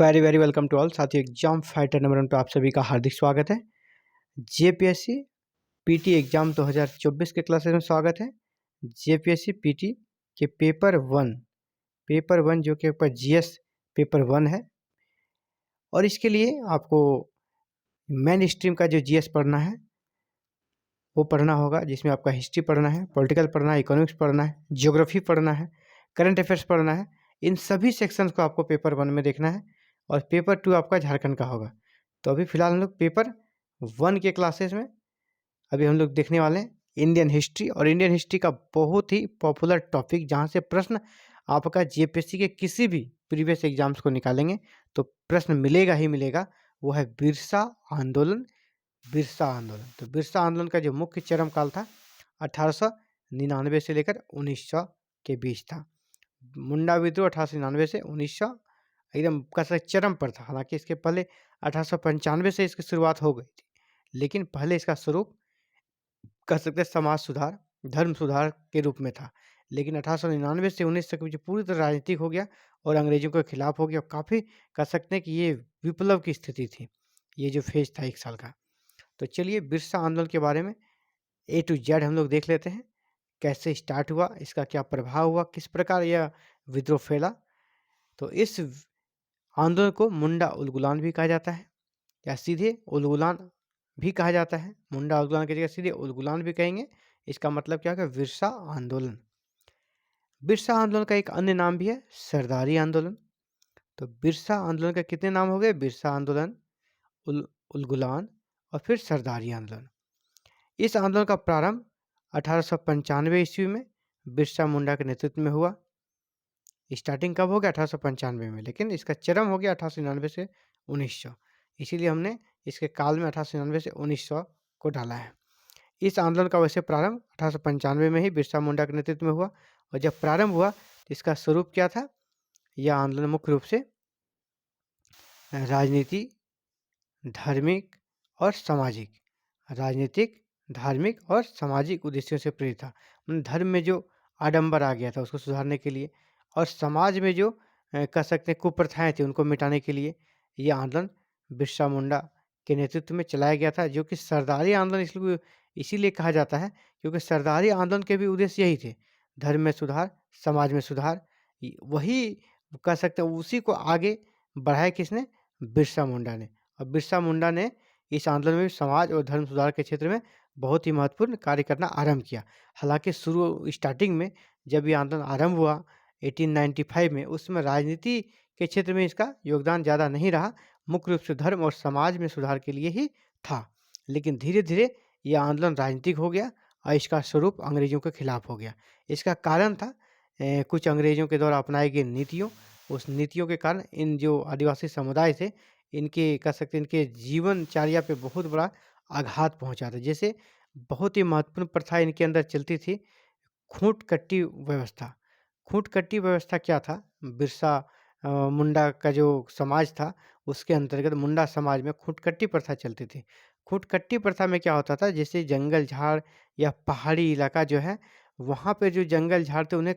Very very welcome to all साथियों। Exam fighter number 1 पे आप सभी का हार्दिक स्वागत है। जेपीएससी पीटी एग्जाम 2024 के क्लासेस में स्वागत है। जेपीएससी पीटी के पेपर वन जो कि ऊपर जीएस पेपर 1 है, और इसके लिए आपको मेन स्ट्रीम का जो जीएस पढ़ना है वो पढ़ना होगा, जिसमें आपका हिस्ट्री पढ़ना है, पॉलिटिकल पढ़ना है, इकोनॉमिक्स पढ़ना है, ज्योग्राफी पढ़ना है, करंट अफेयर्स पढ़ना है। इन सभी सेक्शंस को आपको पेपर 1 में देखना है, और पेपर 2 आपका झारखंड का होगा। तो अभी फिलहाल हम लोग पेपर 1 के क्लासेस में अभी हम लोग देखने वाले हैं इंडियन हिस्ट्री। और इंडियन हिस्ट्री का बहुत ही पॉपुलर टॉपिक, जहाँ से प्रश्न आपका जेपीएससी के किसी भी प्रीवियस एग्जाम्स को निकालेंगे तो प्रश्न मिलेगा ही मिलेगा, वो है बिरसा आंदोलन। बिरसा आंदोलन, तो बिरसा आंदोलन का जो मुख्य चरम काल था 1899 से लेकर 1900 के बीच था। मुंडा विद्रोह 1899 से 1900 एकदम का चरम पर था। हालांकि इसके पहले 1895 से इसकी शुरुआत हो गई थी, लेकिन पहले इसका स्वरूप कह सकते हैं समाज सुधार, धर्म सुधार के रूप में था। लेकिन 1899 से 19 तक जो पूरी तरह राजनीतिक हो गया और अंग्रेजों के खिलाफ हो गया, और काफ़ी कह सकते हैं कि ये विप्लव की स्थिति थी, ये जो फेज था 1 साल का। तो चलिए बिरसा आंदोलन के बारे में ए टू जेड हम लोग देख लेते हैं। कैसे स्टार्ट हुआ, इसका क्या प्रभाव हुआ, किस प्रकार यह विद्रोह फैला। तो इस आंदोलन को मुंडा उलगुलान भी कहा जाता है, या सीधे उलगुलान भी कहा जाता है। मुंडा उलगुलान की जगह सीधे उलगुलान भी कहेंगे। इसका मतलब क्या होगा, बिरसा आंदोलन। बिरसा आंदोलन का एक अन्य नाम भी है सरदारी आंदोलन। तो बिरसा आंदोलन के कितने नाम हो गए, बिरसा आंदोलन, उलगुलान और फिर सरदारी आंदोलन। इस आंदोलन का प्रारंभ 1895 ईस्वी में बिरसा मुंडा के नेतृत्व में हुआ। स्टार्टिंग कब हो गया, 1895 में, लेकिन इसका चरम हो गया 1899 से 1900। इसीलिए हमने इसके काल में 1899 से 1900 को डाला है। इस आंदोलन का वैसे प्रारंभ 1895 में ही बिरसा मुंडा के नेतृत्व में हुआ, और जब प्रारंभ हुआ तो इसका स्वरूप क्या था। यह आंदोलन मुख्य रूप से राजनीति, धार्मिक और सामाजिक, राजनीतिक, धार्मिक और सामाजिक उद्देश्यों से प्रेरित था। धर्म में जो आडंबर आ गया था उसको सुधारने के लिए, और समाज में जो कह सकते हैं कुप्रथाएं थी उनको मिटाने के लिए यह आंदोलन बिरसा मुंडा के नेतृत्व में चलाया गया था, जो कि सरदारी आंदोलन इसीलिए कहा जाता है क्योंकि सरदारी आंदोलन के भी उद्देश्य यही थे, धर्म में सुधार, समाज में सुधार। वही कह सकते हैं उसी को आगे बढ़ाया किसने, बिरसा मुंडा ने। और बिरसा मुंडा ने इस आंदोलन में समाज और धर्म सुधार के क्षेत्र में बहुत ही महत्वपूर्ण कार्य करना आरंभ किया। हालांकि स्टार्टिंग में जब ये आंदोलन आरंभ हुआ 1895 में, उसमें राजनीति के क्षेत्र में इसका योगदान ज़्यादा नहीं रहा, मुख्य रूप से धर्म और समाज में सुधार के लिए ही था। लेकिन धीरे धीरे यह आंदोलन राजनीतिक हो गया और इसका स्वरूप अंग्रेजों के खिलाफ हो गया। इसका कारण था कुछ अंग्रेजों के द्वारा अपनाई गई नीतियों, उस नीतियों के कारण इन जो आदिवासी समुदाय थे, इनके कह सकते हैं इनके जीवनचर्या पे बहुत बड़ा आघात पहुंचा था। जैसे बहुत ही महत्वपूर्ण प्रथा इनके अंदर चलती थी, खूंट कट्टी व्यवस्था। खूंट कट्टी व्यवस्था क्या था, बिरसा मुंडा का जो समाज था उसके अंतर्गत मुंडा समाज में खूंट कट्टी प्रथा चलती थी। खूंट कट्टी प्रथा में क्या होता था, जैसे जंगल झाड़ या पहाड़ी इलाका जो है, वहाँ पे जो जंगल झाड़ थे उन्हें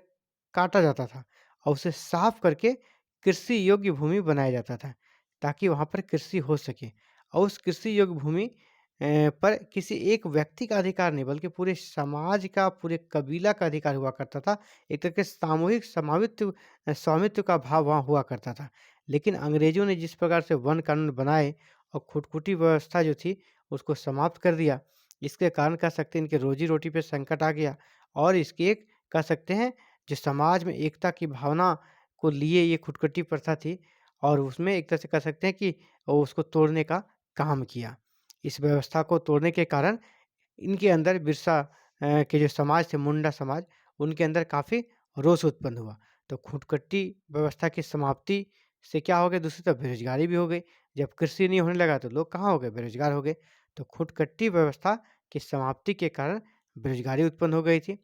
काटा जाता था और उसे साफ करके कृषि योग्य भूमि बनाया जाता था, ताकि वहाँ पर कृषि हो सके। और उस कृषि योग्य भूमि पर किसी एक व्यक्ति का अधिकार नहीं, बल्कि पूरे समाज का, पूरे कबीला का अधिकार हुआ करता था। एक तरह के सामूहिक स्वामित्व का भाव वहाँ हुआ करता था। लेकिन अंग्रेजों ने जिस प्रकार से वन कानून बनाए और खुटकुटी व्यवस्था जो थी उसको समाप्त कर दिया, इसके कारण कह सकते हैं इनके रोजी रोटी पे संकट आ गया। और इसकी एक कह सकते हैं जो समाज में एकता की भावना को लिए ये खुटकुटी प्रथा थी, और उसमें एक तरह से कह सकते हैं कि उसको तोड़ने का काम किया। इस व्यवस्था को तोड़ने के कारण इनके अंदर बिरसा के जो समाज थे, मुंडा समाज, उनके अंदर काफ़ी रोष उत्पन्न हुआ। तो खुटकट्टी व्यवस्था की समाप्ति से क्या हो गया, दूसरी तरफ बेरोजगारी भी हो गई। जब कृषि नहीं होने लगा तो लोग कहाँ हो गए, बेरोजगार हो गए। तो खुटकट्टी व्यवस्था की समाप्ति के कारण बेरोजगारी उत्पन्न हो गई थी।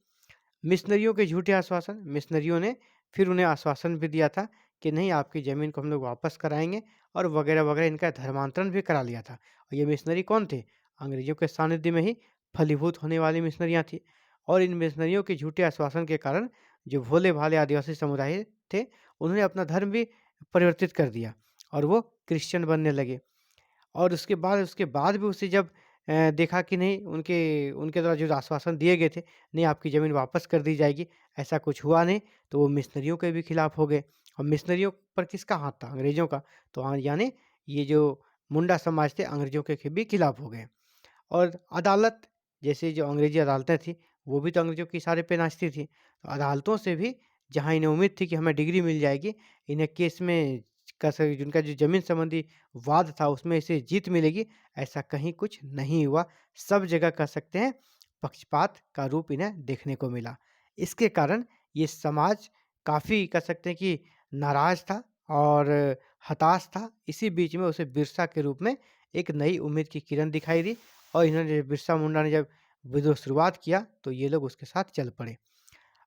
मिशनरियों के झूठे आश्वासन, मिशनरियों ने फिर उन्हें आश्वासन भी दिया था कि नहीं, आपकी ज़मीन को हम लोग वापस कराएँगे, और वगैरह वगैरह, इनका धर्मांतरण भी करा लिया था। और ये मिशनरी कौन थे, अंग्रेज़ों के सानिध्य में ही फलीभूत होने वाली मिशनरियाँ थी। और इन मिशनरियों के झूठे आश्वासन के कारण जो भोले-भाले आदिवासी समुदाय थे, उन्होंने अपना धर्म भी परिवर्तित कर दिया और वो क्रिश्चियन बनने लगे। और उसके बाद भी उसे जब देखा कि नहीं उनके उनके द्वारा जो आश्वासन दिए गए थे, नहीं आपकी ज़मीन वापस कर दी जाएगी, ऐसा कुछ हुआ नहीं, तो वो मिशनरियों के भी खिलाफ हो गए। और मिशनरियों पर किसका हाथ था? अंग्रेज़ों का। तो यानी ये जो मुंडा समाज थे अंग्रेज़ों के भी खिलाफ हो गए। और अदालत, जैसे जो अंग्रेज़ी अदालतें थी, वो भी तो अंग्रेज़ों के इशारे पे नाचती थी। तो अदालतों से भी जहाँ इन्हें उम्मीद थी कि हमें डिग्री मिल जाएगी, इन्हें केस में जिनका जो ज़मीन संबंधी वाद था, उसमें इसे जीत मिलेगी, ऐसा कहीं कुछ नहीं हुआ। सब जगह कह सकते हैं पक्षपात का रूप इन्हें देखने को मिला। इसके कारण ये समाज काफ़ी कह सकते हैं कि नाराज़ था और हताश था। इसी बीच में उसे बिरसा के रूप में एक नई उम्मीद की किरण दिखाई दी और इन्होंने बिरसा मुंडा ने जब विद्रोह शुरुआत किया, तो ये लोग उसके साथ चल पड़े।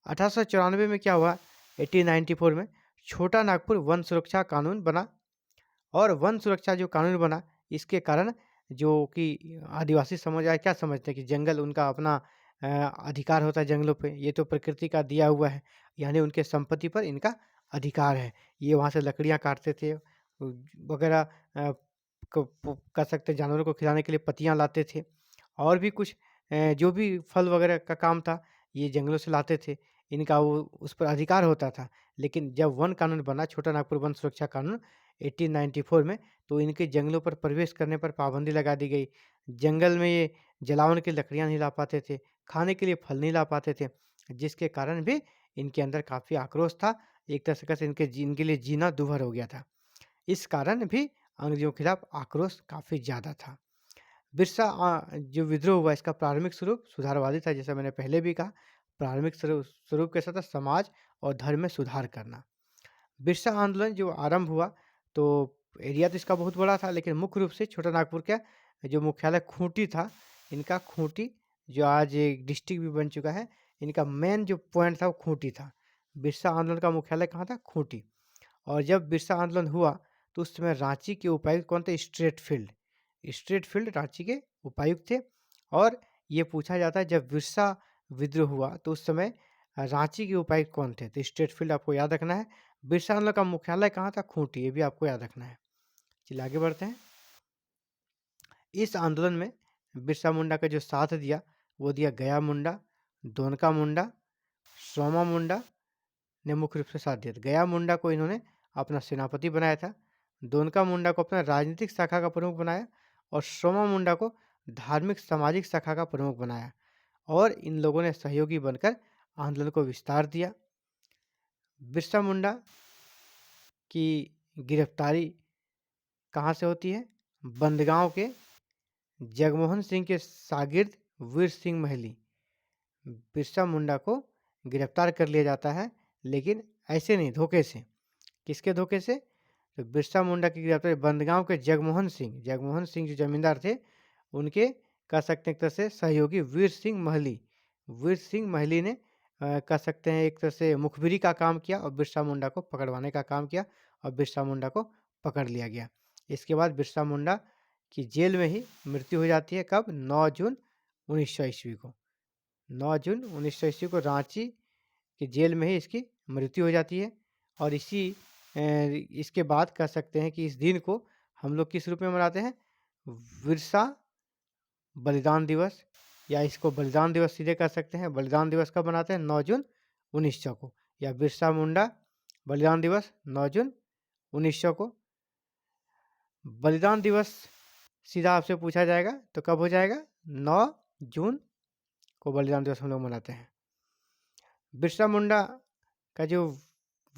1894 में क्या हुआ? 1894 में छोटा नागपुर वन सुरक्षा कानून बना। और वन सुरक्षा जो कानून बना, इसके कारण जो कि आदिवासी समुदाय क्या समझते हैं कि जंगल उनका अपना अधिकार होता है जंगलों पे, ये तो प्रकृति का दिया हुआ है, यानी उनके संपत्ति पर इनका अधिकार है। ये वहाँ से लकड़ियाँ काटते थे वगैरह, कह सकते हैं जानवरों को खिलाने के लिए पत्तियाँ लाते थे और भी कुछ जो भी फल वगैरह का काम था, ये जंगलों से लाते थे। इनका वो उस पर अधिकार होता था। लेकिन जब वन कानून बना, छोटा नागपुर वन सुरक्षा कानून 1894 में, तो इनके जंगलों पर प्रवेश करने पर पाबंदी लगा दी गई। जंगल में ये जलावन की लकड़ियाँ नहीं ला पाते थे, खाने के लिए फल नहीं ला पाते थे, जिसके कारण भी इनके अंदर काफ़ी आक्रोश था। एक तरह से इनके लिए जीना दूभर हो गया था। इस कारण भी अंग्रेज़ों के खिलाफ आक्रोश काफ़ी ज़्यादा था। बिरसा जो विद्रोह हुआ, इसका प्रारंभिक स्वरूप सुधारवादी था, जैसा मैंने पहले भी कहा। प्रारंभिक स्वरूप कैसा था? समाज और धर्म में सुधार करना। बिरसा आंदोलन जो आरंभ हुआ, तो एरिया तो इसका बहुत बड़ा था, लेकिन मुख्य रूप से छोटा नागपुर का जो मुख्यालय खूंटी था, इनका खूंटी जो आज एक डिस्ट्रिक्ट भी बन चुका है, इनका मेन जो पॉइंट था वो खूंटी था। बिरसा आंदोलन का मुख्यालय कहाँ था? खूंटी। और जब बिरसा आंदोलन हुआ, तो उस समय रांची के उपायुक्त कौन थे? स्ट्रेटफील्ड। स्ट्रेटफील्ड रांची के उपायुक्त थे। और ये पूछा जाता है जब बिरसा विद्रोह हुआ, तो उस समय रांची के उपायुक्त कौन थे? तो स्ट्रेटफील्ड आपको याद रखना है। बिरसा आंदोलन का मुख्यालय कहाँ था? खूंटी, ये भी आपको याद रखना है। चलिए आगे बढ़ते हैं। इस आंदोलन में बिरसा मुंडा का जो साथ दिया, वो दिया गया मुंडा, दोनका मुंडा, सोमा मुंडा ने मुख्य रूप से साथ दिया था। गया मुंडा को इन्होंने अपना सेनापति बनाया था, दोनका मुंडा को अपना राजनीतिक शाखा का प्रमुख बनाया और सोमा मुंडा को धार्मिक सामाजिक शाखा का प्रमुख बनाया। और इन लोगों ने सहयोगी बनकर आंदोलन को विस्तार दिया। बिरसा मुंडा की गिरफ्तारी कहाँ से होती है? बंदगांव के जगमोहन सिंह के शागिर्द वीर सिंह महली, बिरसा मुंडा को गिरफ्तार कर लिया जाता है, लेकिन ऐसे नहीं, धोखे से। किसके धोखे से? तो बिरसा मुंडा की गिरफ्तारी बंदगांव के जगमोहन सिंह जो जमींदार थे, उनके कह सकते हैं एक तरह से सहयोगी वीर सिंह महली ने कह सकते हैं एक तरह से मुखबिरी का काम किया और बिरसा मुंडा को पकड़वाने का काम किया और बिरसा मुंडा को पकड़ लिया गया। इसके बाद बिरसा मुंडा की जेल में ही मृत्यु हो जाती है। कब? 9 जून 1900 ईस्वी को। 9 जून 1900 ईस्वी को रांची की जेल में ही इसकी मृत्यु हो जाती है। और इसके बाद कह सकते हैं कि इस दिन को हम लोग किस रूप में मनाते हैं? विरसा बलिदान दिवस, या इसको बलिदान दिवस सीधे कह सकते हैं। बलिदान दिवस कब मनाते हैं? 9 जून 1900 को। या बिरसा मुंडा बलिदान दिवस 9 जून 1900 को। बलिदान दिवस सीधा आपसे पूछा जाएगा तो कब हो जाएगा? 9 जून को बलिदान दिवस हम लोग मनाते हैं। बिरसा मुंडा का जो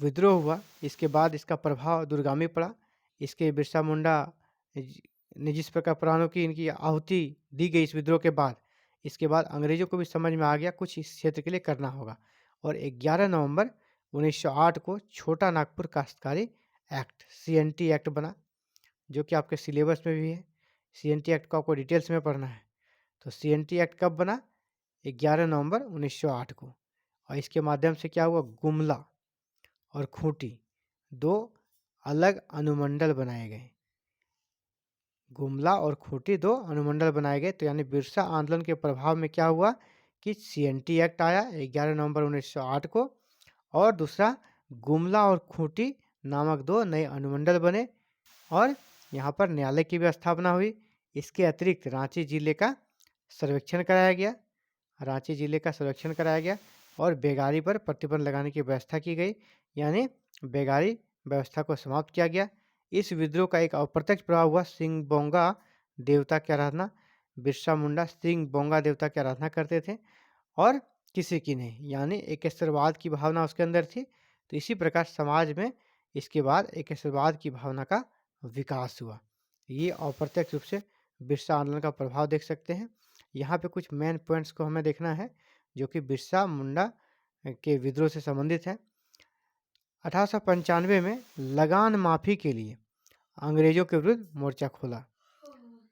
विद्रोह हुआ, इसके बाद इसका प्रभाव दूरगामी पड़ा। इसके बिरसा मुंडा ने जिस प्रकार प्राणों की इनकी आहुति दी गई इस विद्रोह के बाद, इसके बाद अंग्रेजों को भी समझ में आ गया कुछ इस क्षेत्र के लिए करना होगा। और 11 नवंबर 1908 को छोटा नागपुर काश्तकारी एक्ट CNT एक्ट बना, जो कि आपके सिलेबस में भी है। CNT एक्ट को आपको डिटेल्स में पढ़ना है। तो CNT एक्ट कब बना? 11 नवंबर 1908 को। और इसके माध्यम से क्या हुआ? गुमला और खूंटी 2 अलग अनुमंडल बनाए गए। गुमला और खूंटी 2 अनुमंडल बनाए गए। तो यानी बिरसा आंदोलन के प्रभाव में क्या हुआ कि CNT एक्ट आया 11 नवंबर 1908 को, और दूसरा गुमला और खूंटी नामक 2 नए अनुमंडल बने। और यहाँ पर न्यायालय की भी स्थापना हुई। इसके अतिरिक्त रांची जिले का सर्वेक्षण कराया गया। रांची जिले का सर्वेक्षण कराया गया और बेगारी पर प्रतिबंध लगाने की व्यवस्था की गई, यानी बेगारी व्यवस्था को समाप्त किया गया। इस विद्रोह का एक अप्रत्यक्ष प्रभाव हुआ सिंह बोंगा देवता की आराधना। बिरसा मुंडा सिंह बोंगा देवता की आराधना करते थे और किसी की नहीं, यानी एकेश्वरवाद की भावना उसके अंदर थी। तो इसी प्रकार समाज में इसके बाद एकेश्वरवाद की भावना का विकास हुआ। ये अप्रत्यक्ष रूप से बिरसा आंदोलन का प्रभाव देख सकते हैं। यहाँ पे कुछ मेन पॉइंट्स को हमें देखना है जो कि बिरसा मुंडा के विद्रोह से संबंधित है। 1895 में लगान माफी के लिए अंग्रेजों के विरुद्ध मोर्चा खोला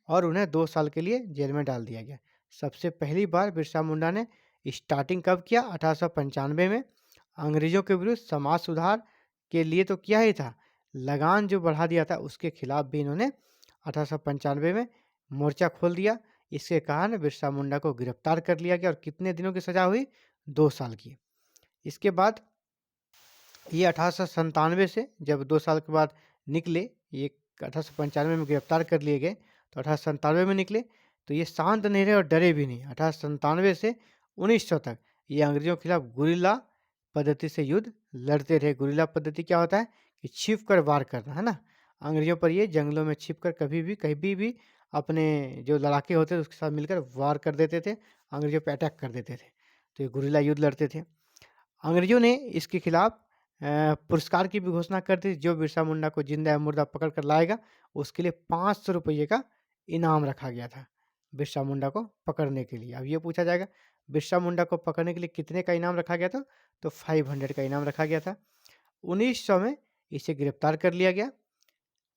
और उन्हें 2 साल के लिए जेल में डाल दिया गया। सबसे पहली बार बिरसा मुंडा ने स्टार्टिंग कब किया? 1895 में। अंग्रेजों के विरुद्ध समाज सुधार के लिए तो किया ही था, लगान जो बढ़ा दिया था उसके खिलाफ भी इन्होंने 1895 में मोर्चा खोल दिया। इसके कारण बिरसा मुंडा को गिरफ्तार कर लिया गया और कितने दिनों की सजा हुई? 2 साल की। इसके बाद ये 1897 से जब 2 साल के बाद निकले, ये 1895 में गिरफ्तार कर लिए गए तो 1897 में निकले, तो ये शांत नहीं रहे और डरे भी नहीं। 1897 से 1900 तक ये अंग्रेजों के खिलाफ गुरिल्ला पद्धति से युद्ध लड़ते रहे। गुरिल्ला पद्धति क्या होता है कि छिप कर वार करना, है ना। अंग्रेजों पर ये जंगलों में छिप कर कभी भी अपने जो लड़ाके होते थे उसके साथ मिलकर वार कर देते थे, अंग्रेजों पर अटैक कर देते थे। तो ये गुरिल्ला युद्ध लड़ते थे। अंग्रेजों ने इसके खिलाफ पुरस्कार की भी घोषणा कर दी। जो बिरसा मुंडा को जिंदा या मुर्दा पकड़ कर लाएगा उसके लिए 500 रुपये का इनाम रखा गया था बिरसा मुंडा को पकड़ने के लिए। अब ये पूछा जाएगा बिरसा मुंडा को पकड़ने के लिए कितने का इनाम रखा गया था? तो 500 का इनाम रखा गया था। 1900 में इसे गिरफ्तार कर लिया गया।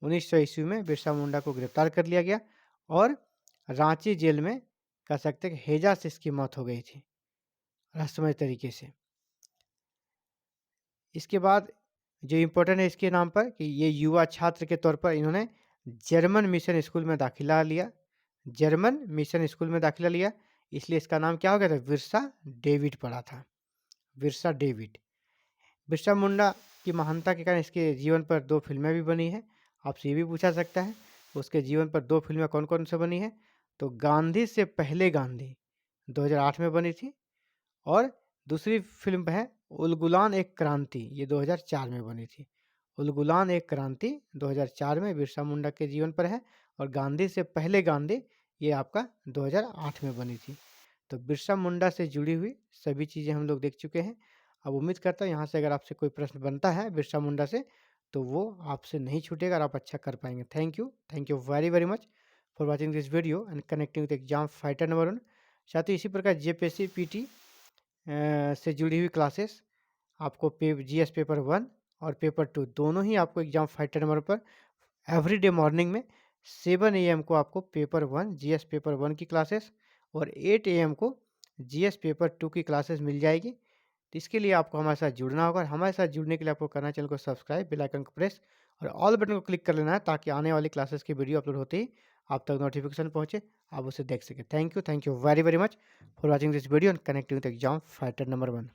1900 ईस्वी में बिरसा मुंडा को गिरफ्तार कर लिया गया और रांची जेल में कह सकते हैं कि हैजा से इसकी मौत हो गई थी रहस्यमय तरीके से। इसके बाद जो इम्पोर्टेंट है इसके नाम पर कि ये युवा छात्र के तौर पर इन्होंने जर्मन मिशन स्कूल में दाखिला लिया। जर्मन मिशन स्कूल में दाखिला लिया, इसलिए इसका नाम क्या हो गया था? बिरसा डेविड पड़ा था, बिरसा डेविड। बिरसा मुंडा की महानता के कारण इसके जीवन पर 2 फिल्में भी बनी हैं। आपसे ये भी पूछा सकता है उसके जीवन पर 2 फिल्में कौन कौन से बनी है? तो गांधी से पहले गांधी 2008 में बनी थी और दूसरी फिल्म है उलगुलान एक क्रांति, ये 2004 में बनी थी। उलगुलान एक क्रांति 2004 में बिरसा मुंडा के जीवन पर है और गांधी से पहले गांधी ये आपका 2008 में बनी थी। तो बिरसा मुंडा से जुड़ी हुई सभी चीज़ें हम लोग देख चुके हैं। अब उम्मीद करता हूँ यहाँ से अगर आपसे कोई प्रश्न बनता है बिरसा मुंडा से तो वो आपसे नहीं छूटेगा और आप अच्छा कर पाएंगे। Thank you very very much for watching this video and connecting with exam fighter number 1। साथ ही इसी प्रकार जेपीएससी पीटी से जुड़ी हुई क्लासेस आपको जीएस पेपर 1 और पेपर 2 दोनों ही आपको एग्जाम फाइटर नंबर पर एवरीडे मॉर्निंग में 7 AM को आपको पेपर 1 जीएस पेपर 1 की क्लासेस और 8 AM को जीएस पेपर 2 की क्लासेस मिल जाएगी। तो इसके लिए आपको हमारे साथ जुड़ना होगा और हमारे साथ जुड़ने के लिए आपको करना है चैनल को सब्सक्राइब, बेल आइकन को प्रेस और ऑल बटन को क्लिक कर लेना है ताकि आने वाली क्लासेस की वीडियो अपलोड होते ही आप तक नोटिफिकेशन पहुंचे, आप उसे देख सकें। Thank you very very much for watching this video and connecting with exam fighter number 1।